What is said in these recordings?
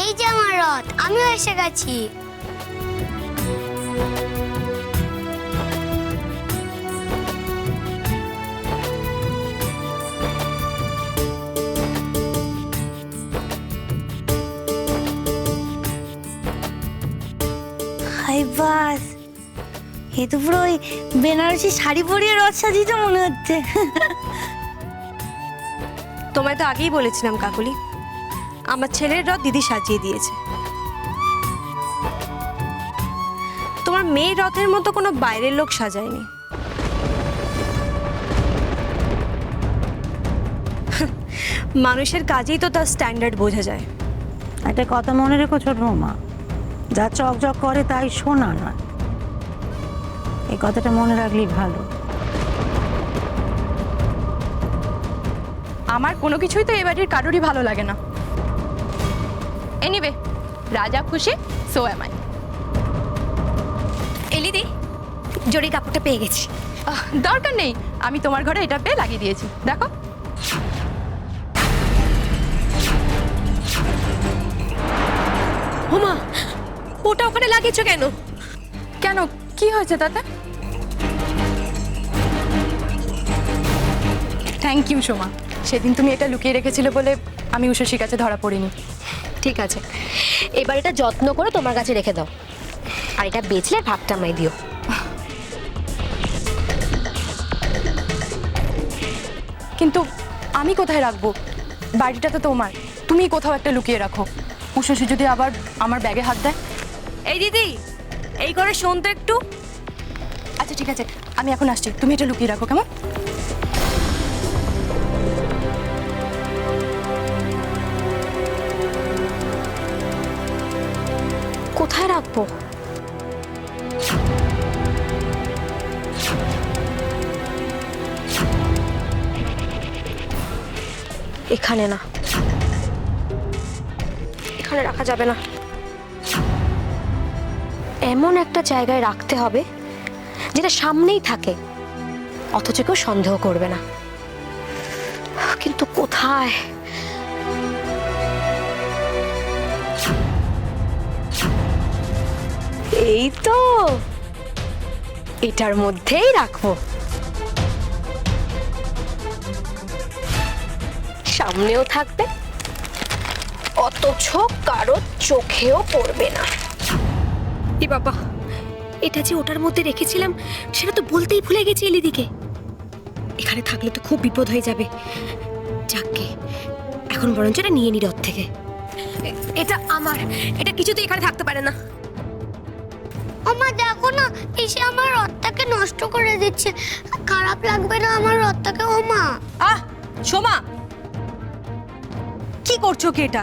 এই যে আমার রথ, আমিও এসে গেছি। হাই বাস, এ তো পুরো ওই বেনারসি শাড়ি পরিয়ে রথ সাজিয়েছে মনে হচ্ছে। তোমায় তো আগেই বলেছিলাম কাকুলি, আমার ছেলের রথ দিদি সাজিয়ে দিয়েছে। তোমার মেয়ের রথের মতো কোনো বাইরের লোক সাজায়নি। মানুষের কাজেই তো তার স্ট্যান্ডার্ড বোঝা যায়। একটা কথা মনে রেখো ছোট মা, যা চকচক করে তাই শোনা না, এই কথাটা মনে রাখলেই ভালো। আমার কোনো কিছুই তো এ বাড়ির কারোরই ভালো লাগে না। এনিওয়ে, রাজা খুশি, সো এম আই। এলিদি, জরি কাপড়টা পেয়ে গেছি। দরকার নেই, আমি তোমার ঘরে এটা পেয়ে লাগিয়ে দিয়েছি, দেখো। হোমা, ওটা ওখানে লাগিয়েছো কেন? কেন, কি হয়েছে তাতে? থ্যাংক ইউ সোমা, সেদিন তুমি এটা লুকিয়ে রেখেছিলে বলে আমি উষসীর কাছে ধরা পড়িনি। ঠিক আছে, এবার এটা যত্ন করে তোমার কাছে রেখে দাও, আর এটা বেচলে ভাগটা আমায় দিও। কিন্তু আমি কোথায় রাখবো? বাড়িটা তো তোমার, তুমি কোথাও একটা লুকিয়ে রাখো। উষসী যদি আবার আমার ব্যাগে হাত দেয়। এই দিদি, এই করে শোন তো একটু। আচ্ছা ঠিক আছে, আমি এখন আসছি, তুমি এটা লুকিয়ে রাখো, কেমন? কোথায় রাখবো? এখানে না, এখানে রাখা যাবে না। এমন একটা জায়গায় রাখতে হবে যেটা সামনেই থাকে, অথচ কেউ সন্দেহ করবে না। কিন্তু কোথায়? এই তো, এটার মধ্যেই রাখবো। সামনেও থাকবে, অথচ কারো চোখেও পড়বে না। এ বাবা, এটা যে ওটার মধ্যে রেখেছিলাম সেটা তো বলতেই ভুলে গেছি এলিদিকে। এখানে থাকলে তো খুব বিপদ হয়ে যাবে। যাকে এখন বরঞ্চ এটা নিয়ে নি রথ থেকে। এটা আমার, এটা কিছুতেই এখানে থাকতে পারে না। ওমা দেখো না, এসে আমার রথটাকে নষ্ট করে দিচ্ছে। খারাপ লাগবে না আমার রথটাকে? ওমা আহ সোমা, কি করছো কি এটা?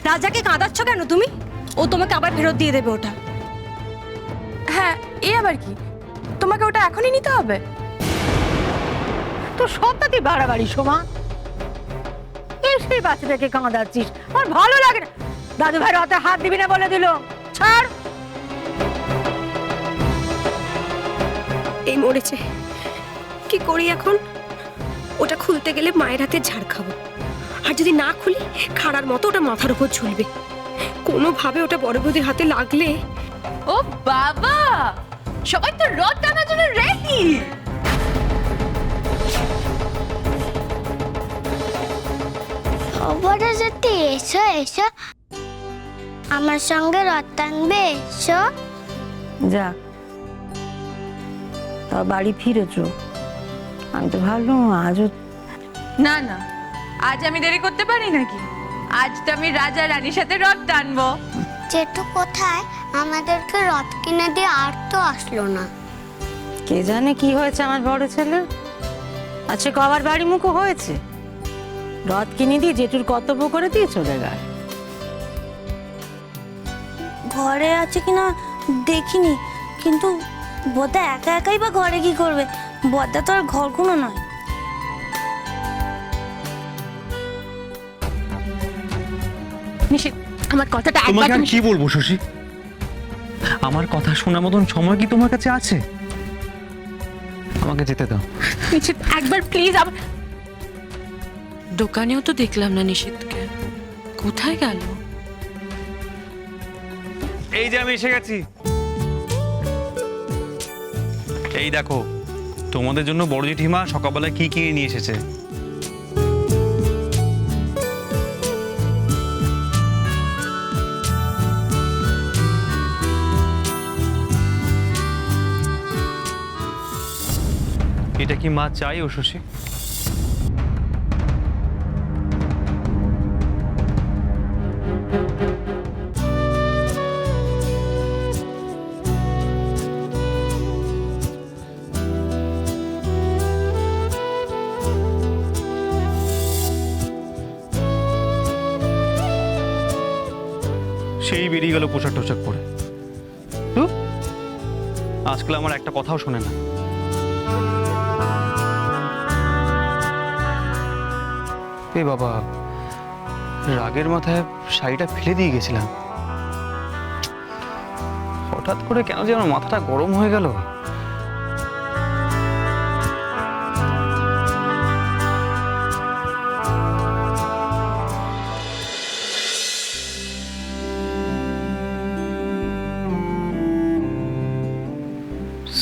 রাজাকে কাঁদাচ্ছ কেন তুমি? ও তোমাকে আবার ফেরত দিয়ে দেবে ওটা। হ্যাঁ, এ আবার কি? তোমাকে ওটা এখনই নিতে হবে? তো সবটাতে বাড়াবাড়ি সোমা, এই বাচ্চাটাকে কাঁদাচ্ছিস, আমার ভালো লাগে না। দাদু ভাই রথে হাত দিবি না বলে দিল, ছাড়। এই মরেছে, কি করি এখন? ওটা খুলতে গেলে মায়ের হাতে ঝাড় খাবো, আর যদি না খুলি খাড়ার মতো ওটা মাথার উপর ঝুলবে। কোনোভাবে ওটা বড় বৌদির হাতে লাগলে। ও বাবা, সবাই তো রথ টানার জন্য রেডি। খবরে যেতে এসো এসো, আমার সঙ্গে রথ টানবে, এসো। যা, তা বাড়ি ফিরেছো? আমি তো ভাবলাম আজও। না না, আজ আমি দেরি করতে পারি নাকি? আজ তো আমি রাজা রানীর সাথে রথ টানবো। জেঠু কোথায়? আমাদেরকে রথ কিনে দিয়ে আর তো আসলো না। কে জানে কি হয়েছে আমার বড় ছেলে। আচ্ছা, কবার বাড়ি মুখো হয়েছে, রথ কিনে দিয়ে জেঠুর কর্তব্য করে দিয়ে চলে গেল। ঘরে আছে কিনা দেখিনি, কিন্তু বদ্দা একা একাই বা ঘরে কি করবে? বদ্দা তো আর ঘর কোনো নয়। নিশিত, আমার কথাটা তোমাকে একবার আর কি বলবো শশী? আমার কথা শোনার মতন সময় কি তোমার কাছে আছে? আমাকে যেতে দাও। নিশিত, একবার প্লিজ। দোকানেও তো দেখলাম না নিশিতকে, কোথায় গেল? এই যে আমি এসে গেছি। এই দেখো তোমাদের জন্য বড় জেঠিমা সকালবেলা কি কি নিয়ে এসেছে। এটা কি মা চাই ও শশী? সেই বেরিয়ে গেল পোশাক টোশাক পরে। ধুর, আজকাল আমার একটা কথাও শোনে না। এ বাবা, রাগের মাথায় শাড়িটা ফেলে দিয়ে গেছিলাম, হঠাৎ করে কেন যে আমার মাথাটা গরম হয়ে গেল।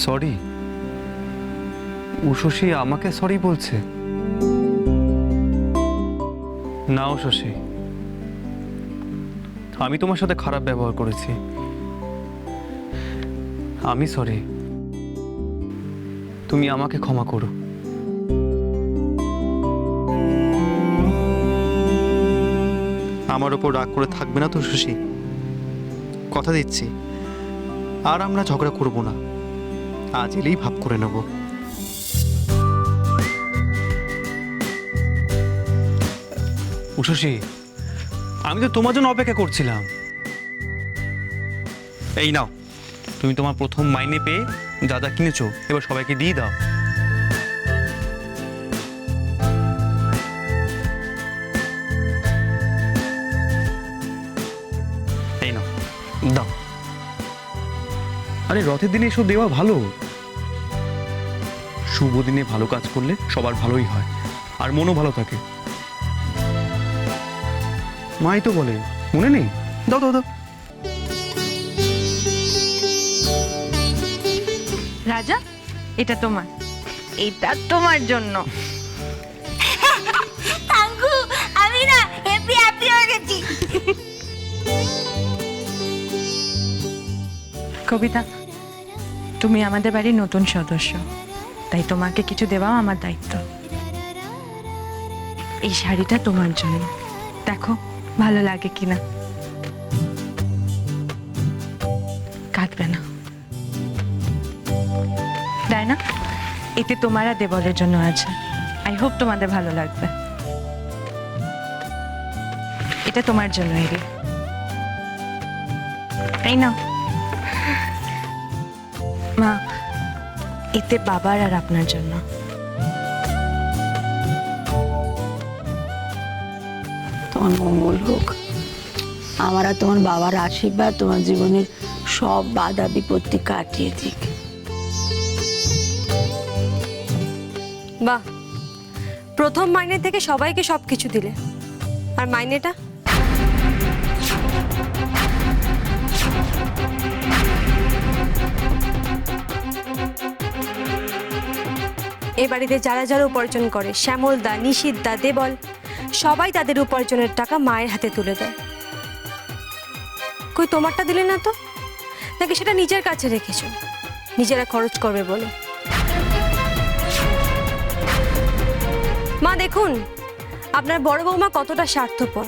সরি, উষসী আমাকে সরি বলছে? না উষসী, আমি তোমার সাথে খারাপ ব্যবহার করেছি, আমি সরি, তুমি আমাকে ক্ষমা করো। আমার ওপর রাগ করে থাকবে না তো উষসী? কথা দিচ্ছি আর আমরা ঝগড়া করব না, আজ এলেই ভাব করে নেব। উষসী, আমি তো তোমার জন্য অপেক্ষা করছিলাম। এই নাও, তুমি তোমার প্রথম মাইনে পেয়ে যা যা কিনেছো এবার সবাইকে দিয়ে দাও। এই নাও, দাও। আরে রথের দিনে এসব দেওয়া ভালো, শুভ দিনে ভালো কাজ করলে সবার ভালোই হয় আর মনও ভালো থাকে। মাই তো বলে, মনে নেই? দাও দাও দাও। রাজা, এটা তোমার, এটা তোমার জন্য। তাঙ্কু, আমি না হ্যাপি হয়ে গেছি। কবিতা, তুমি আমাদের বাড়ির নতুন সদস্য, তাই তোমাকে কিছু দেওয়া আমার দায়িত্ব। এই শাড়িটা তোমার জন্য, দেখো ভালো লাগে কিনা। কাটবে না, তাই না? এতে তোমার আর দেবলের জন্য আছে। আই হোপ তোমাদের ভালো লাগবে। এটা তোমার জন্য, এরি। এই নাও মা, এতে বাবার আর আপনার জন্য। তোমার মঙ্গল হোক। আমার আর তোমার বাবার আশীর্বাদ তোমার জীবনের সব বাধা বিপত্তি কাটিয়ে দিক। বাহ, প্রথম মাইনে থেকে সবাইকে সবকিছু দিলে, আর মাইনেটা? এ বাড়িতে যারা যারা উপার্জন করে, শ্যামলদা, নিশিতদা, দেবল, সবাই তাদের উপার্জনের টাকা মায়ের হাতে তুলে দেয়। কই তোমারটা দিলে না তো? নাকি সেটা নিজের কাছে রেখেছো, নিজেরা খরচ করবে বলে? মা দেখুন, আপনার বড় বৌমা কতটা স্বার্থপর।